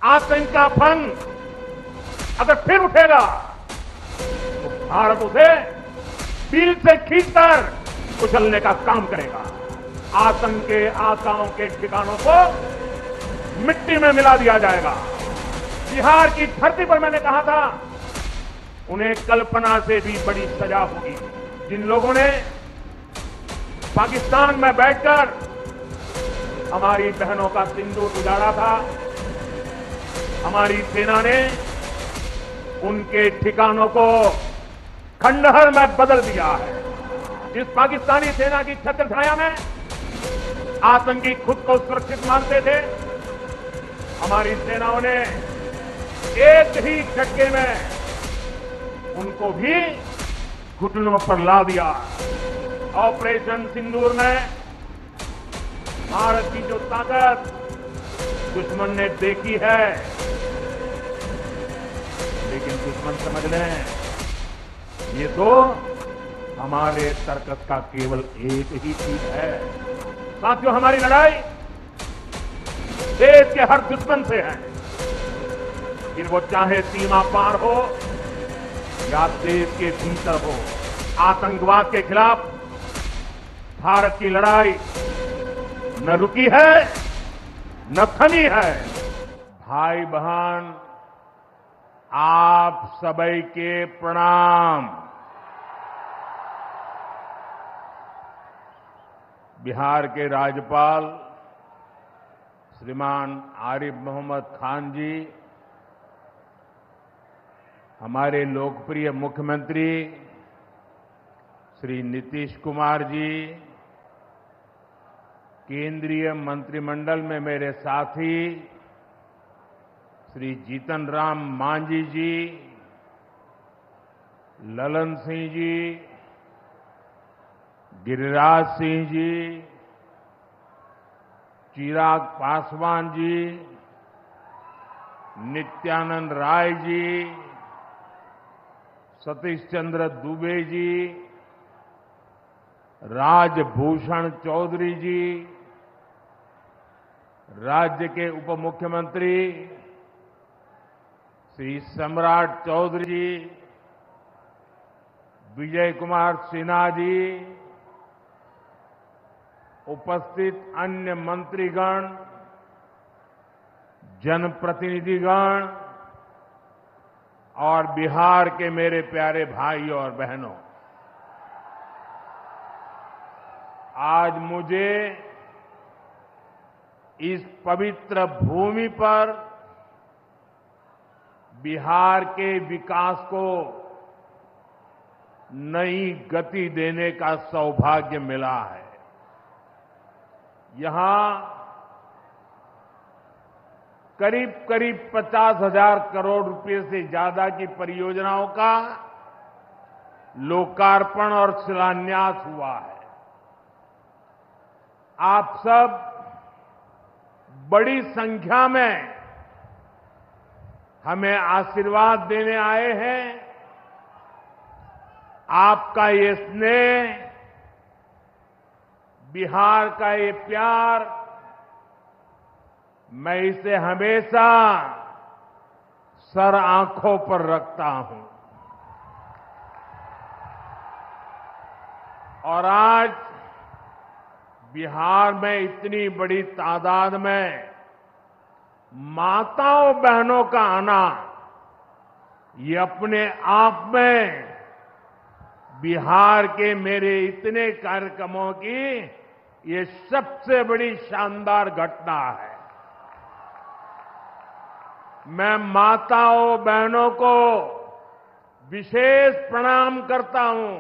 आतंक का फंग अगर फिर उठेगा तो भारत उसे दिल से खींचकर कुचलने का काम करेगा। आतंक के आकाओं के ठिकानों को मिट्टी में मिला दिया जाएगा। बिहार की धरती पर मैंने कहा था, उन्हें कल्पना से भी बड़ी सजा होगी। जिन लोगों ने पाकिस्तान में बैठकर हमारी बहनों का सिंदूर उजाड़ा था, हमारी सेना ने उनके ठिकानों को खंडहर में बदल दिया है। जिस पाकिस्तानी सेना की छत्र छाया में आतंकी खुद को सुरक्षित मानते थे, हमारी सेनाओं ने एक ही झटके में उनको भी घुटनों पर ला दिया। ऑपरेशन सिंदूर में भारत की जो ताकत दुश्मन ने देखी है, लेकिन दुश्मन समझ लें ये तो हमारे सर्कस का केवल एक ही चीज है। साथियों, हमारी लड़ाई देश के हर दुश्मन से है, फिर वो चाहे सीमा पार हो या देश के भीतर हो। आतंकवाद के खिलाफ भारत की लड़ाई न रुकी है न थमी है। भाई बहन, आप सभी के प्रणाम। बिहार के राज्यपाल श्रीमान आरिफ मोहम्मद खान जी, हमारे लोकप्रिय मुख्यमंत्री श्री नीतीश कुमार जी, केंद्रीय मंत्रिमंडल में मेरे साथी श्री जीतन राम मांझी जी, ललन सिंह जी, गिरिराज सिंह जी, चिराग पासवान जी, नित्यानंद राय जी, सतीश चंद्र दुबे जी, राजभूषण चौधरी जी, राज्य के उप मुख्यमंत्री श्री सम्राट चौधरी जी, विजय कुमार सिन्हा जी, उपस्थित अन्य मंत्रीगण, जनप्रतिनिधिगण और बिहार के मेरे प्यारे भाइयों और बहनों, आज मुझे इस पवित्र भूमि पर बिहार के विकास को नई गति देने का सौभाग्य मिला है। यहां करीब करीब 50,000 करोड़ रुपए से ज्यादा की परियोजनाओं का लोकार्पण और शिलान्यास हुआ है। आप सब बड़ी संख्या में हमें आशीर्वाद देने आए हैं। आपका ये स्नेह, बिहार का ये प्यार, मैं इसे हमेशा सर आंखों पर रखता हूं। और आज बिहार में इतनी बड़ी तादाद में माताओं बहनों का आना, ये अपने आप में बिहार के मेरे इतने कार्यक्रमों की ये सबसे बड़ी शानदार घटना है। मैं माताओं बहनों को विशेष प्रणाम करता हूं।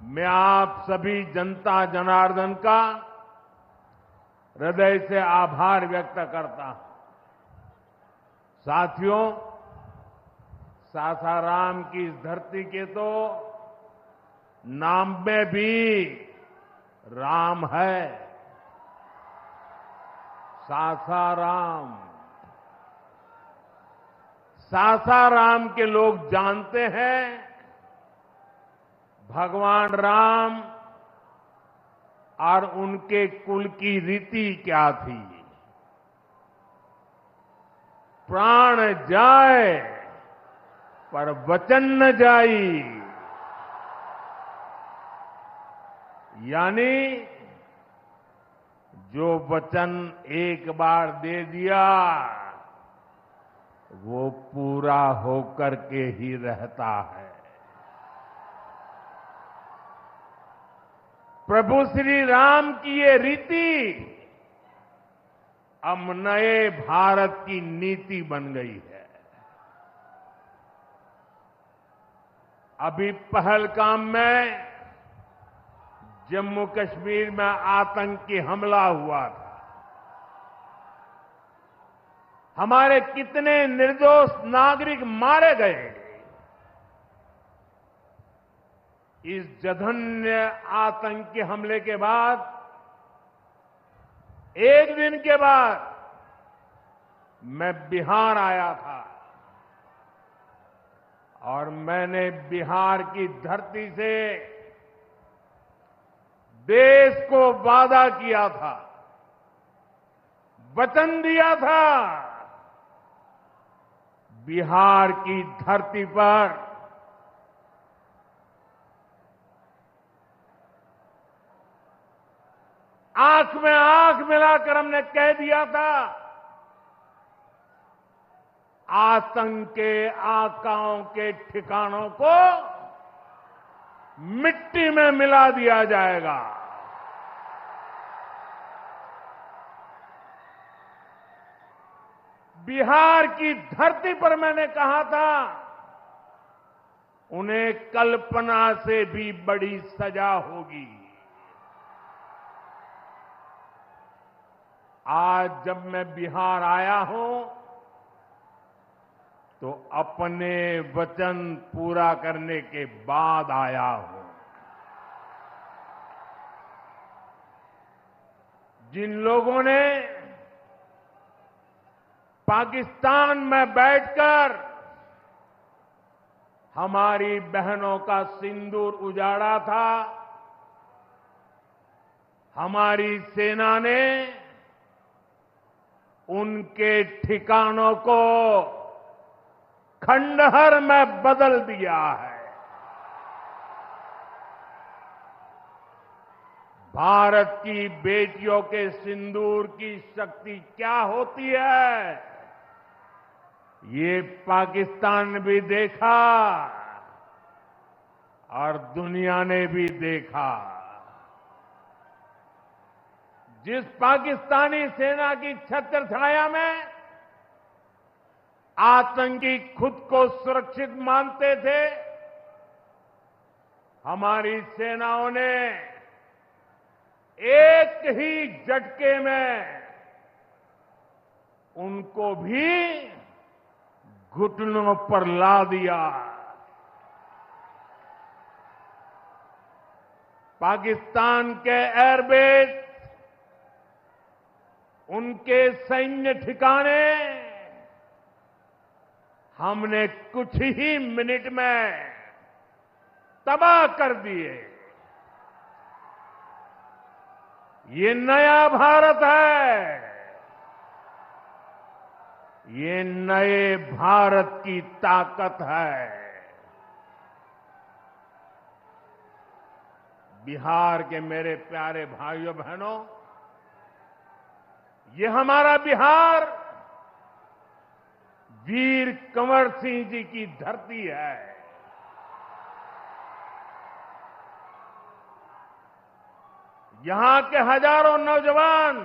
मैं आप सभी जनता जनार्दन का हृदय से आभार व्यक्त करता हूं। साथियों, सासाराम की इस धरती के तो नाम में भी राम है। सासाराम, सासाराम के लोग जानते हैं भगवान राम और उनके कुल की रीति क्या थी। प्राण जाए पर वचन न जाई, यानी जो वचन एक बार दे दिया वो पूरा होकर के ही रहता है। प्रभु श्री राम की ये रीति अब नए भारत की नीति बन गई है। अभी पहलगाम में जम्मू कश्मीर में आतंकी हमला हुआ था। हमारे कितने निर्दोष नागरिक मारे गए। इस जघन्य आतंकी हमले के बाद, एक दिन के बाद मैं बिहार आया था और मैंने बिहार की धरती से देश को वादा किया था, वचन दिया था, बिहार की धरती पर आंख में आंख मिलाकर हमने कह दिया था, आतंक के आकाओं के ठिकानों को मिट्टी में मिला दिया जाएगा। बिहार की धरती पर मैंने कहा था, उन्हें कल्पना से भी बड़ी सजा होगी। आज जब मैं बिहार आया हूं तो अपने वचन पूरा करने के बाद आया हूं। जिन लोगों ने पाकिस्तान में बैठकर हमारी बहनों का सिंदूर उजाड़ा था, हमारी सेना ने उनके ठिकानों को खंडहर में बदल दिया है। भारत की बेटियों के सिंदूर की शक्ति क्या होती है, ये पाकिस्तान ने भी देखा और दुनिया ने भी देखा। जिस पाकिस्तानी सेना की छत्र छाया में आतंकी खुद को सुरक्षित मानते थे, हमारी सेनाओं ने एक ही झटके में उनको भी घुटनों पर ला दिया। पाकिस्तान के एयरबेस, उनके सैन्य ठिकाने हमने कुछ ही मिनट में तबाह कर दिए। ये नया भारत है, ये नए भारत की ताकत है। बिहार के मेरे प्यारे भाइयों बहनों, ये हमारा बिहार वीर कंवर सिंह जी की धरती है। यहां के हजारों नौजवान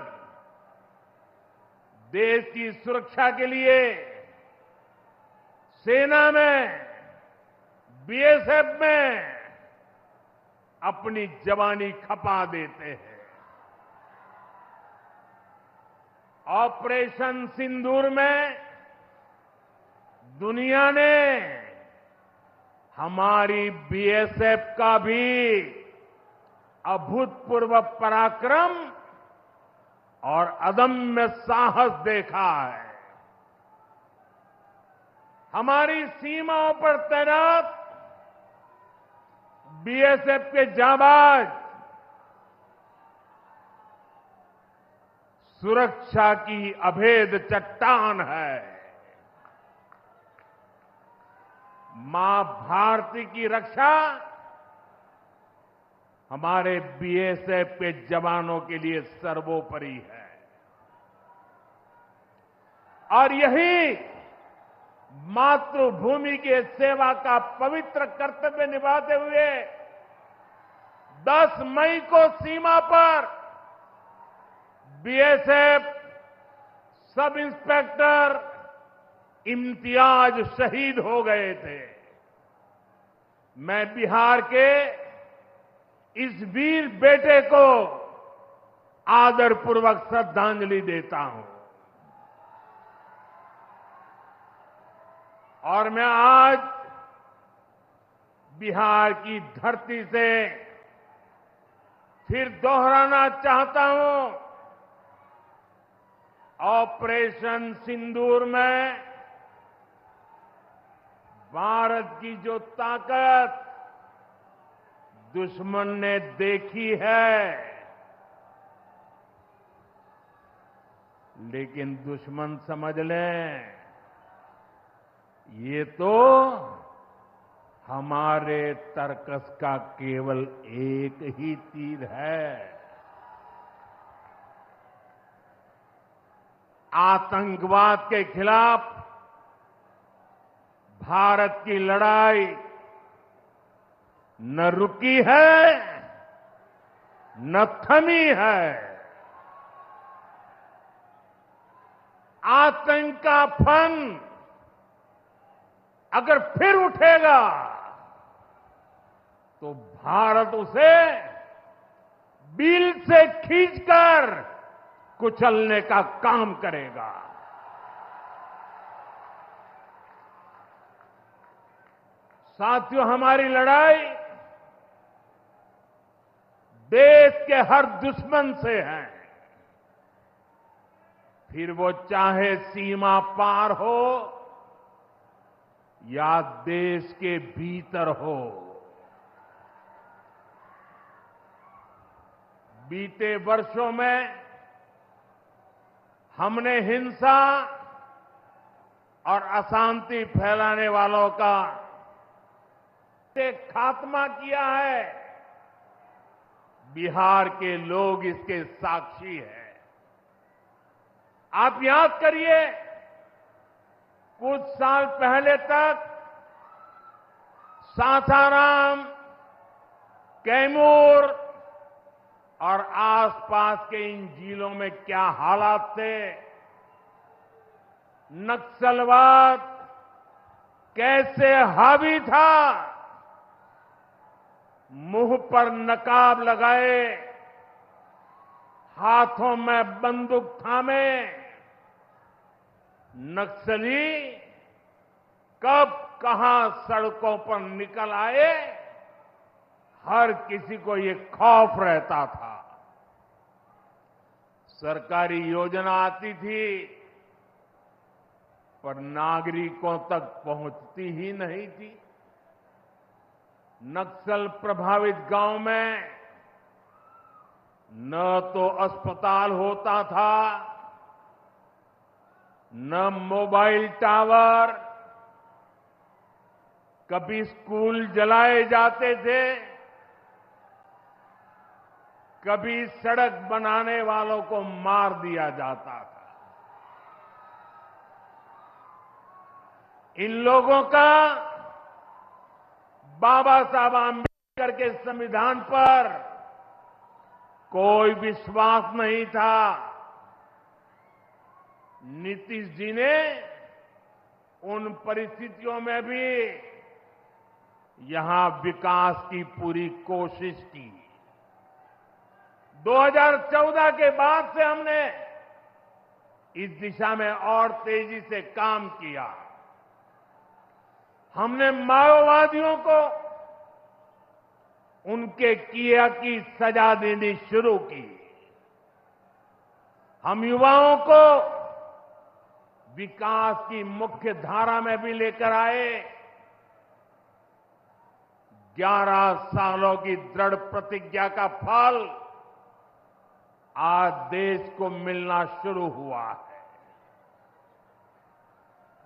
देश की सुरक्षा के लिए सेना में, बीएसएफ में अपनी जवानी खपा देते हैं। ऑपरेशन सिंदूर में दुनिया ने हमारी बीएसएफ का भी अभूतपूर्व पराक्रम और अदम्य साहस देखा है। हमारी सीमाओं पर तैनात बीएसएफ के जाबाज सुरक्षा की अभेद चट्टान है। मां भारती की रक्षा हमारे बीएसएफ के जवानों के लिए सर्वोपरि है और यही मातृभूमि की सेवा का पवित्र कर्तव्य निभाते हुए 10 मई को सीमा पर बीएसएफ सब इंस्पेक्टर इम्तियाज शहीद हो गए थे। मैं बिहार के इस वीर बेटे को आदरपूर्वक श्रद्धांजलि देता हूं और मैं आज बिहार की धरती से फिर दोहराना चाहता हूं, ऑपरेशन सिंदूर में भारत की जो ताकत दुश्मन ने देखी है, लेकिन दुश्मन समझ लें ये तो हमारे तर्कस का केवल एक ही तीर है। आतंकवाद के खिलाफ भारत की लड़ाई न रुकी है न थमी है। आतंक का फन अगर फिर उठेगा तो भारत उसे बिल से खींचकर कुचलने का काम करेगा। साथियों, हमारी लड़ाई देश के हर दुश्मन से है, फिर वो चाहे सीमा पार हो या देश के भीतर हो। बीते वर्षों में हमने हिंसा और अशांति फैलाने वालों का खात्मा किया है। बिहार के लोग इसके साक्षी हैं। आप याद करिए, कुछ साल पहले तक सासाराम, कैमूर और आसपास के इन जिलों में क्या हालात थे, नक्सलवाद कैसे हावी था, मुंह पर नकाब लगाए, हाथों में बंदूक थामे नक्सली कब कहां सड़कों पर निकल आए, हर किसी को ये खौफ रहता था। सरकारी योजना आती थी पर नागरिकों तक पहुंचती ही नहीं थी। नक्सल प्रभावित गांव में न तो अस्पताल होता था, न मोबाइल टावर, कभी स्कूल जलाए जाते थे, कभी सड़क बनाने वालों को मार दिया जाता था। इन लोगों का बाबा साहब आंबेडकर के संविधान पर कोई विश्वास नहीं था। नीतीश जी ने उन परिस्थितियों में भी यहां विकास की पूरी कोशिश की। 2014 के बाद से हमने इस दिशा में और तेजी से काम किया। हमने माओवादियों को उनके किया की सजा देनी शुरू की। हम युवाओं को विकास की मुख्य धारा में भी लेकर आए। 11 सालों की दृढ़ प्रतिज्ञा का फल आज देश को मिलना शुरू हुआ है।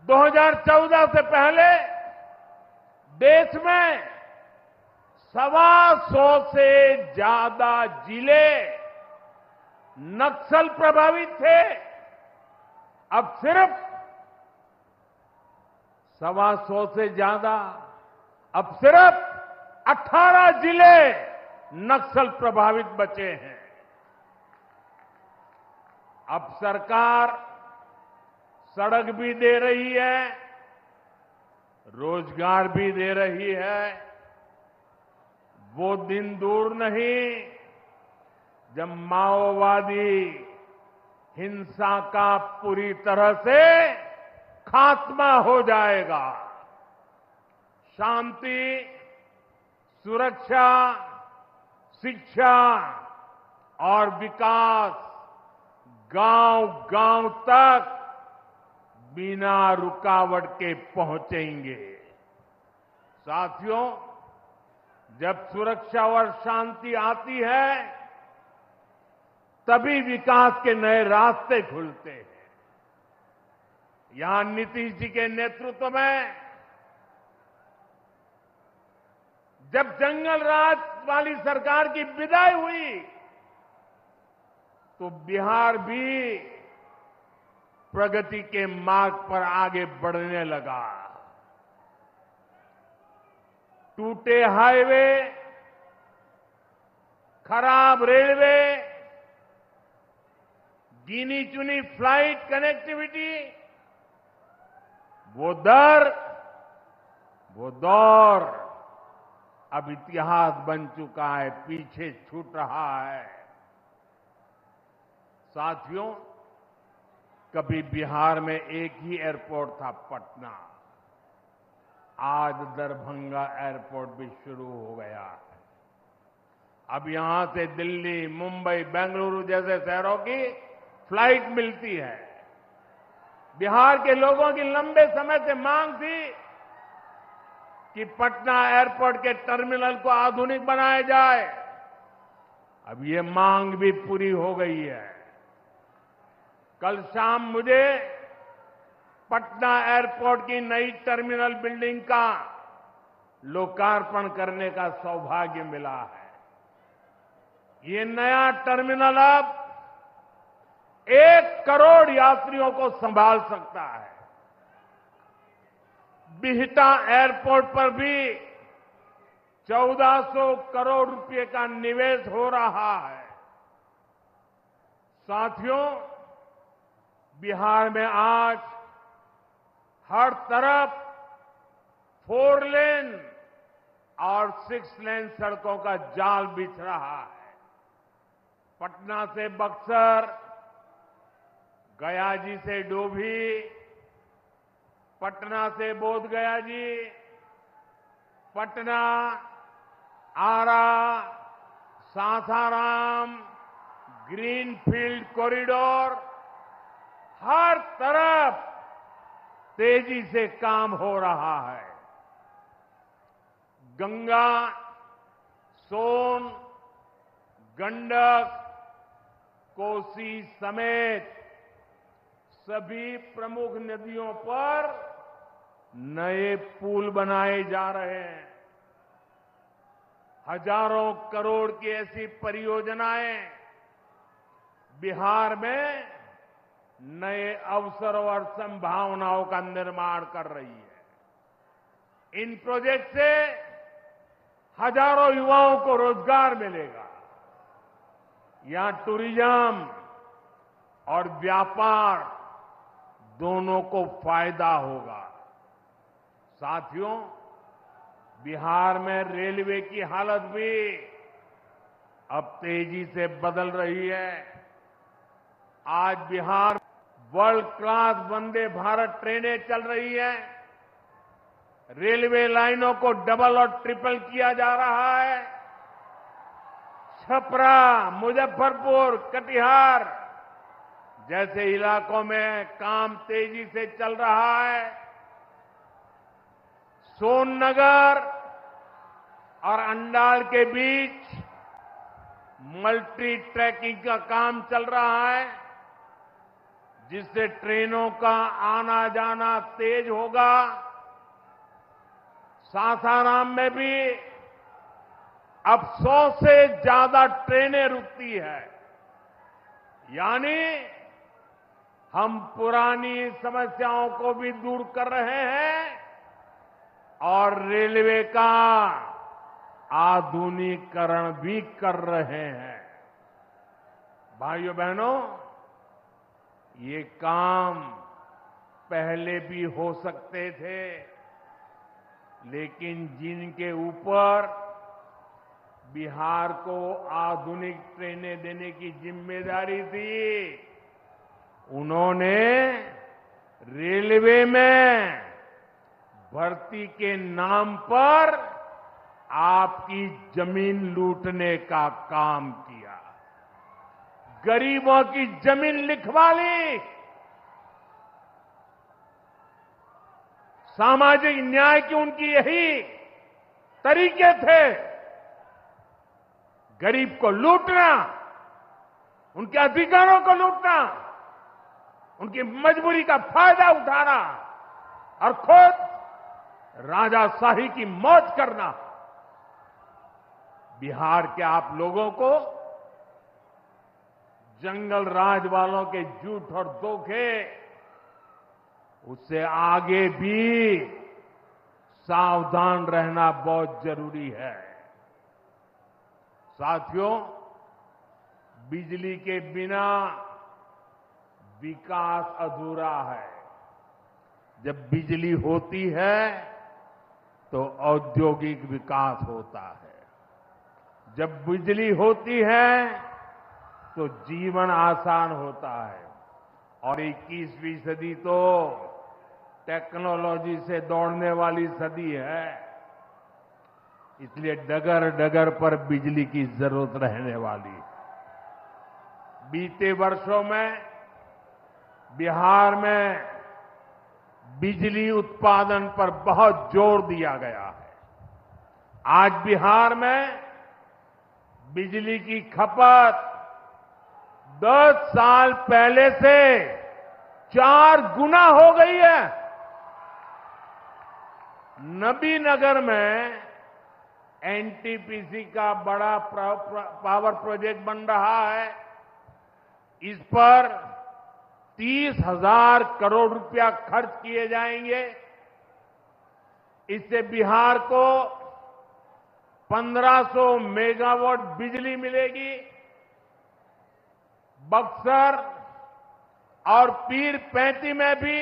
2014 से पहले देश में 125 से ज्यादा जिले नक्सल प्रभावित थे। अब सिर्फ 125 से ज्यादा, अब सिर्फ 18 जिले नक्सल प्रभावित बचे हैं। अब सरकार सड़क भी दे रही है, रोजगार भी दे रही है। वो दिन दूर नहीं जब माओवादी हिंसा का पूरी तरह से खात्मा हो जाएगा। शांति, सुरक्षा, शिक्षा और विकास गांव-गांव तक बिना रुकावट के पहुंचेंगे। साथियों, जब सुरक्षा और शांति आती है तभी विकास के नए रास्ते खुलते हैं। यहां नीतीश जी के नेतृत्व में जब जंगल राज वाली सरकार की विदाई हुई तो बिहार भी प्रगति के मार्ग पर आगे बढ़ने लगा। टूटे हाईवे, खराब रेलवे, गिनी चुनी फ्लाइट कनेक्टिविटी, वो दौर अब इतिहास बन चुका है, पीछे छूट रहा है। साथियों, कभी बिहार में एक ही एयरपोर्ट था, पटना। आज दरभंगा एयरपोर्ट भी शुरू हो गया है। अब यहां से दिल्ली, मुंबई, बेंगलुरु जैसे शहरों की फ्लाइट मिलती है। बिहार के लोगों की लंबे समय से मांग थी कि पटना एयरपोर्ट के टर्मिनल को आधुनिक बनाया जाए। अब ये मांग भी पूरी हो गई है। कल शाम मुझे पटना एयरपोर्ट की नई टर्मिनल बिल्डिंग का लोकार्पण करने का सौभाग्य मिला है। ये नया टर्मिनल अब 1 करोड़ यात्रियों को संभाल सकता है। बिहटा एयरपोर्ट पर भी 1400 करोड़ रुपए का निवेश हो रहा है। साथियों, बिहार में आज हर तरफ 4 लेन और 6 लेन सड़कों का जाल बिछ रहा है। पटना से बक्सर, गया जी से डोभी, पटना से बोधगया जी, पटना, आरा, सासाराम, ग्रीनफील्ड कॉरिडोर, हर तरफ तेजी से काम हो रहा है। गंगा, सोन, गंडक, कोसी समेत सभी प्रमुख नदियों पर नए पुल बनाए जा रहे हैं। हजारों करोड़ की ऐसी परियोजनाएं बिहार में नए अवसरों और संभावनाओं का निर्माण कर रही है। इन प्रोजेक्ट से हजारों युवाओं को रोजगार मिलेगा। यहां टूरिज्म और व्यापार दोनों को फायदा होगा। साथियों, बिहार में रेलवे की हालत भी अब तेजी से बदल रही है। आज बिहार वर्ल्ड क्लास वंदे भारत ट्रेनें चल रही है। रेलवे लाइनों को डबल और ट्रिपल किया जा रहा है। छपरा, मुजफ्फरपुर, कटिहार जैसे इलाकों में काम तेजी से चल रहा है। सोननगर और अंडाल के बीच मल्टी ट्रैकिंग का काम चल रहा है, जिससे ट्रेनों का आना जाना तेज होगा। सासाराम में भी अब 100 से ज्यादा ट्रेनें रुकती है। यानी हम पुरानी समस्याओं को भी दूर कर रहे हैं और रेलवे का आधुनिकीकरण भी कर रहे हैं। भाइयों बहनों, ये काम पहले भी हो सकते थे, लेकिन जिनके ऊपर बिहार को आधुनिक ट्रेनें देने की जिम्मेदारी थी, उन्होंने रेलवे में भर्ती के नाम पर आपकी जमीन लूटने का काम किया, गरीबों की जमीन लिखवा ली। सामाजिक न्याय की उनकी यही तरीके थे, गरीब को लूटना, उनके अधिकारों को लूटना, उनकी मजबूरी का फायदा उठाना और खुद राजाशाही की मौज करना। बिहार के आप लोगों को जंगल राज वालों के झूठ और धोखे, उससे आगे भी सावधान रहना बहुत जरूरी है। साथियों, बिजली के बिना विकास अधूरा है। जब बिजली होती है तो औद्योगिक विकास होता है। जब बिजली होती है तो जीवन आसान होता है। और 21वीं सदी तो टेक्नोलॉजी से दौड़ने वाली सदी है, इसलिए डगर डगर पर बिजली की जरूरत रहने वाली है। बीते वर्षों में बिहार में बिजली उत्पादन पर बहुत जोर दिया गया है। आज बिहार में बिजली की खपत 10 साल पहले से 4 गुना हो गई है। नबीनगर में एनटीपीसी का बड़ा पावर प्रोजेक्ट बन रहा है। इस पर 30,000 करोड़ रुपया खर्च किए जाएंगे। इससे बिहार को 1500 मेगावाट बिजली मिलेगी। बक्सर और पीरपैंती में भी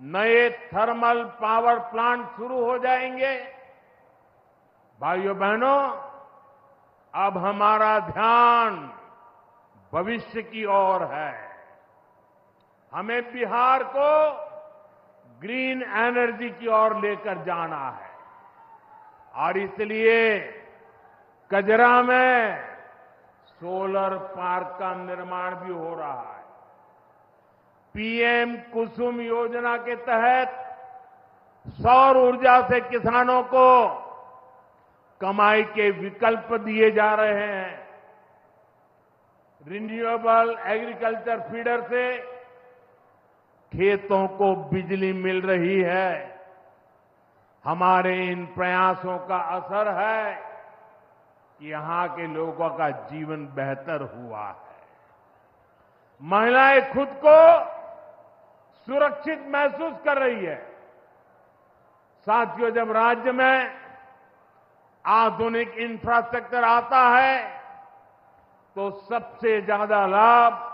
नए थर्मल पावर प्लांट शुरू हो जाएंगे। भाइयों बहनों, अब हमारा ध्यान भविष्य की ओर है। हमें बिहार को ग्रीन एनर्जी की ओर लेकर जाना है और इसलिए कजरा में सोलर पार्क का निर्माण भी हो रहा है। पीएम कुसुम योजना के तहत सौर ऊर्जा से किसानों को कमाई के विकल्प दिए जा रहे हैं। रिन्यूएबल एग्रीकल्चर फीडर से खेतों को बिजली मिल रही है। हमारे इन प्रयासों का असर है कि यहां के लोगों का जीवन बेहतर हुआ है। महिलाएं खुद को सुरक्षित महसूस कर रही है। साथियों, जब राज्य में आधुनिक इंफ्रास्ट्रक्चर आता है तो सबसे ज्यादा लाभ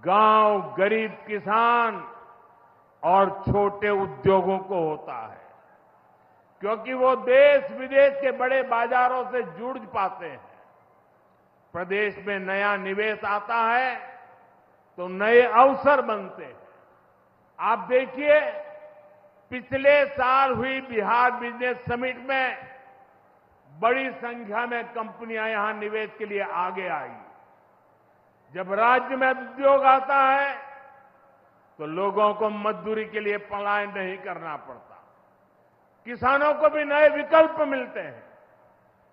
गांव, गरीब किसान और छोटे उद्योगों को होता है, क्योंकि वो देश विदेश के बड़े बाजारों से जुड़ पाते हैं। प्रदेश में नया निवेश आता है तो नए अवसर बनते हैं। आप देखिए, पिछले साल हुई बिहार बिजनेस समिट में बड़ी संख्या में कंपनियां यहां निवेश के लिए आगे आई। जब राज्य में उद्योग आता है तो लोगों को मजदूरी के लिए पलायन नहीं करना पड़ता, किसानों को भी नए विकल्प मिलते हैं।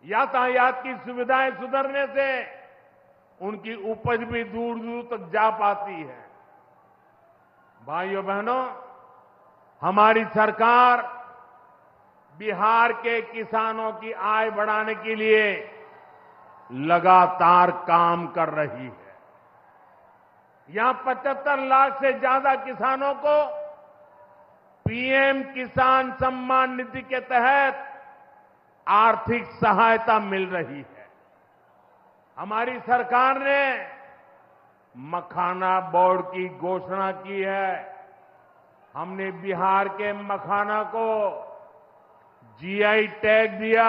यातायात की सुविधाएं सुधरने से उनकी उपज भी दूर दूर तक जा पाती है। भाइयों बहनों, हमारी सरकार बिहार के किसानों की आय बढ़ाने के लिए लगातार काम कर रही है। यहां 75 लाख से ज्यादा किसानों को पीएम किसान सम्मान निधि के तहत आर्थिक सहायता मिल रही है। हमारी सरकार ने मखाना बोर्ड की घोषणा की है। हमने बिहार के मखाना को जीआई टैग दिया।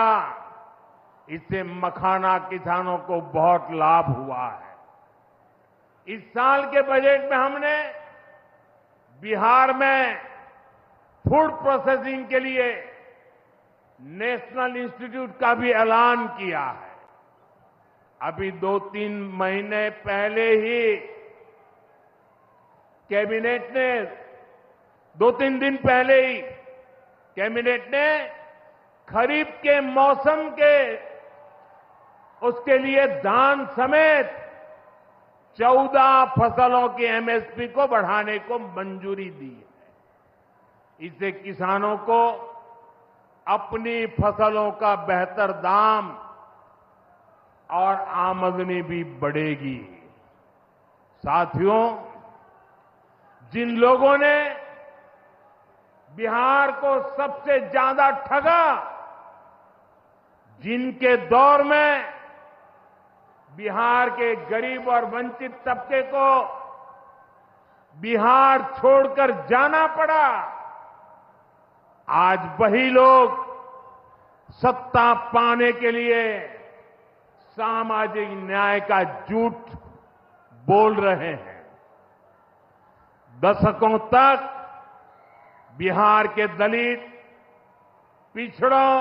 इससे मखाना किसानों को बहुत लाभ हुआ है। इस साल के बजट में हमने बिहार में फूड प्रोसेसिंग के लिए नेशनल इंस्टीट्यूट का भी ऐलान किया है। अभी 2-3 महीने पहले ही कैबिनेट ने 2-3 दिन पहले ही कैबिनेट ने खरीफ के मौसम के उसके लिए धान समेत 14 फसलों की एमएसपी को बढ़ाने को मंजूरी दी है। इससे किसानों को अपनी फसलों का बेहतर दाम और आमदनी भी बढ़ेगी। साथियों, जिन लोगों ने बिहार को सबसे ज्यादा ठगा, जिनके दौर में बिहार के गरीब और वंचित तबके को बिहार छोड़कर जाना पड़ा, आज वही लोग सत्ता पाने के लिए सामाजिक न्याय का झूठ बोल रहे हैं। दशकों तक बिहार के दलित, पिछड़ों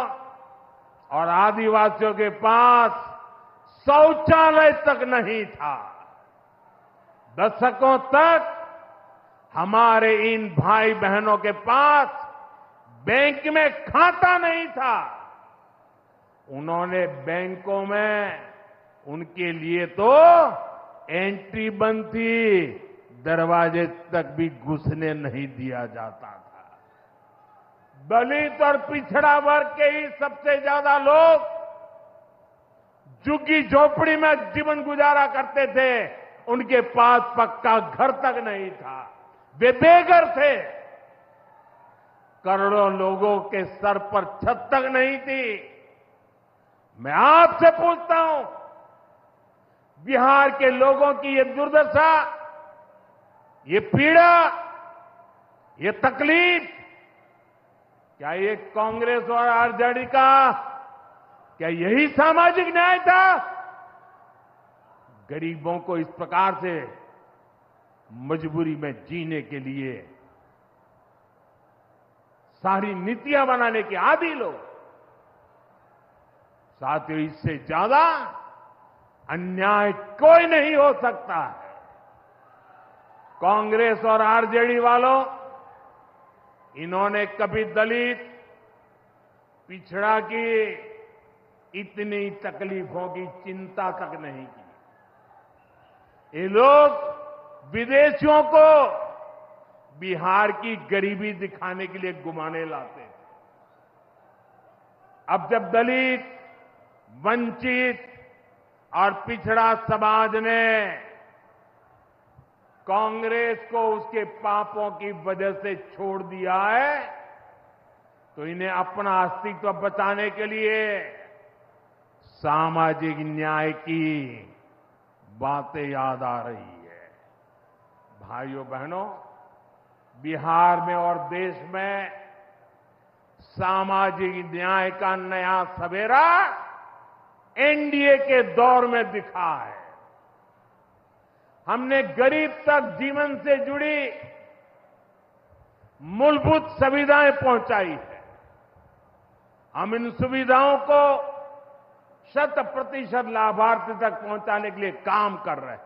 और आदिवासियों के पास शौचालय तक नहीं था। दशकों तक हमारे इन भाई बहनों के पास बैंक में खाता नहीं था। उन्होंने बैंकों में उनके लिए तो एंट्री बंद थी, दरवाजे तक भी घुसने नहीं दिया जाता था। दलित और पिछड़ा वर्ग के ही सबसे ज्यादा लोग झुग्गी झोपड़ी में जीवन गुजारा करते थे। उनके पास पक्का घर तक नहीं था, वे बेघर थे। करोड़ों लोगों के सर पर छत तक नहीं थी। मैं आपसे पूछता हूं, बिहार के लोगों की ये दुर्दशा, ये पीड़ा, ये तकलीफ, क्या ये कांग्रेस और आरजेडी का क्या यही सामाजिक न्याय था? गरीबों को इस प्रकार से मजबूरी में जीने के लिए सारी नीतियां बनाने के आदी लोग। साथियों, इससे ज्यादा अन्याय कोई नहीं हो सकता है। कांग्रेस और आरजेडी वालों, इन्होंने कभी दलित, पिछड़ा की इतनी तकलीफों की चिंता तक नहीं की। ये लोग विदेशियों को बिहार की गरीबी दिखाने के लिए घुमाने लाते हैं। अब जब दलित, वंचित और पिछड़ा समाज ने कांग्रेस को उसके पापों की वजह से छोड़ दिया है, तो इन्हें अपना अस्तित्व बचाने के लिए सामाजिक न्याय की बातें याद आ रही है। भाइयों बहनों, बिहार में और देश में सामाजिक न्याय का नया सवेरा एनडीए के दौर में दिखा है। हमने गरीब तक जीवन से जुड़ी मूलभूत सुविधाएं पहुंचाई है। हम इन सुविधाओं को 100% लाभार्थी तक पहुंचाने के लिए काम कर रहे हैं।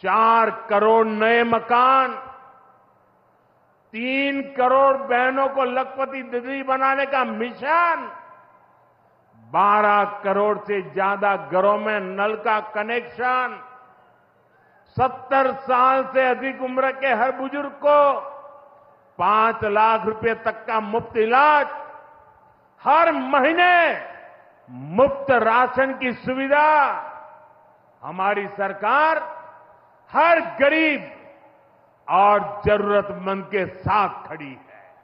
4 करोड़ नए मकान, 3 करोड़ बहनों को लखपति दीदी बनाने का मिशन, 12 करोड़ से ज्यादा घरों में नल का कनेक्शन, 70 साल से अधिक उम्र के हर बुजुर्ग को 5 लाख रुपए तक का मुफ्त इलाज, हर महीने मुफ्त राशन की सुविधा हमारी सरकार हर गरीब और जरूरतमंद के साथ खड़ी है।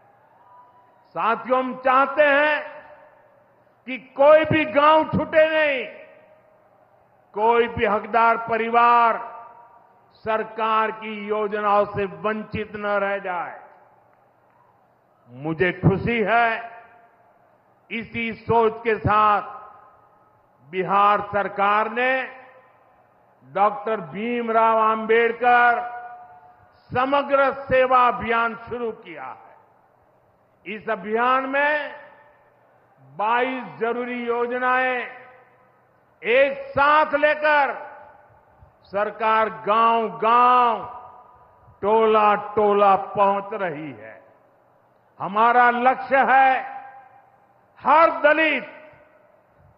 साथियों, हम चाहते हैं कि कोई भी गांव छूटे नहीं, कोई भी हकदार परिवार सरकार की योजनाओं से वंचित न रह जाए। मुझे खुशी है, इसी सोच के साथ बिहार सरकार ने डॉक्टर भीमराव अंबेडकर समग्र सेवा अभियान शुरू किया है। इस अभियान में 22 जरूरी योजनाएं एक साथ लेकर सरकार गांव-गांव, टोला-टोला पहुंच रही है। हमारा लक्ष्य है हर दलित,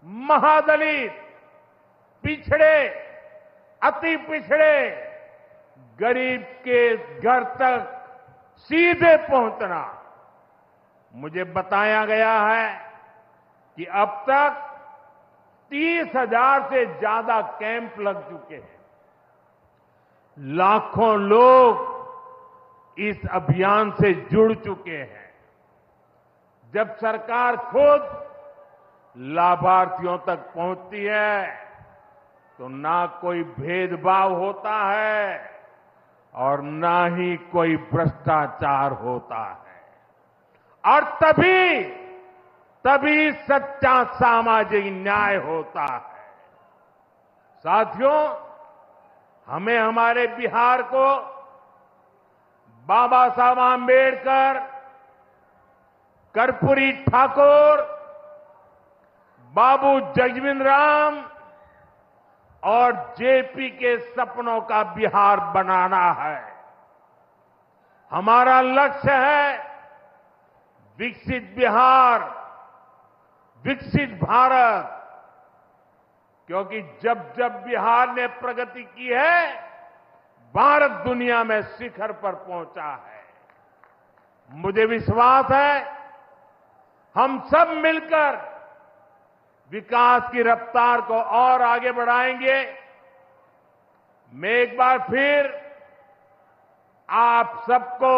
महादलित, पिछड़े, अति पिछड़े, गरीब के घर तक सीधे पहुंचना। मुझे बताया गया है कि अब तक 30,000 से ज्यादा कैंप लग चुके हैं। लाखों लोग इस अभियान से जुड़ चुके हैं। जब सरकार खुद लाभार्थियों तक पहुंचती है तो ना कोई भेदभाव होता है और ना ही कोई भ्रष्टाचार होता है, और तभी सच्चा सामाजिक न्याय होता है। साथियों, हमें हमारे बिहार को बाबा साहब आंबेडकर, कर्पूरी ठाकुर, बाबू जगजीवन राम और जेपी के सपनों का बिहार बनाना है। हमारा लक्ष्य है विकसित बिहार, विकसित भारत, क्योंकि जब जब बिहार ने प्रगति की है, भारत दुनिया में शिखर पर पहुंचा है। मुझे विश्वास है हम सब मिलकर विकास की रफ्तार को और आगे बढ़ाएंगे। मैं एक बार फिर आप सबको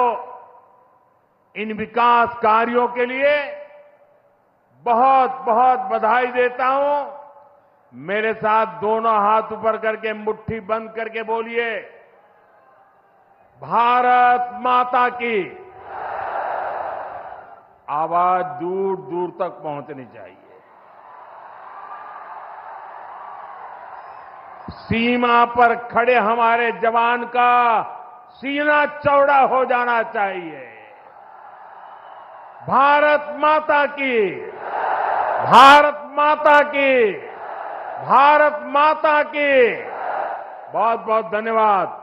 इन विकास कार्यों के लिए बहुत बहुत बधाई देता हूं। मेरे साथ दोनों हाथ ऊपर करके मुट्ठी बंद करके बोलिए, भारत माता की। आवाज दूर दूर तक पहुंचनी चाहिए। सीमा पर खड़े हमारे जवान का सीना चौड़ा हो जाना चाहिए। भारत माता की, भारत माता की, भारत माता की। बहुत बहुत धन्यवाद।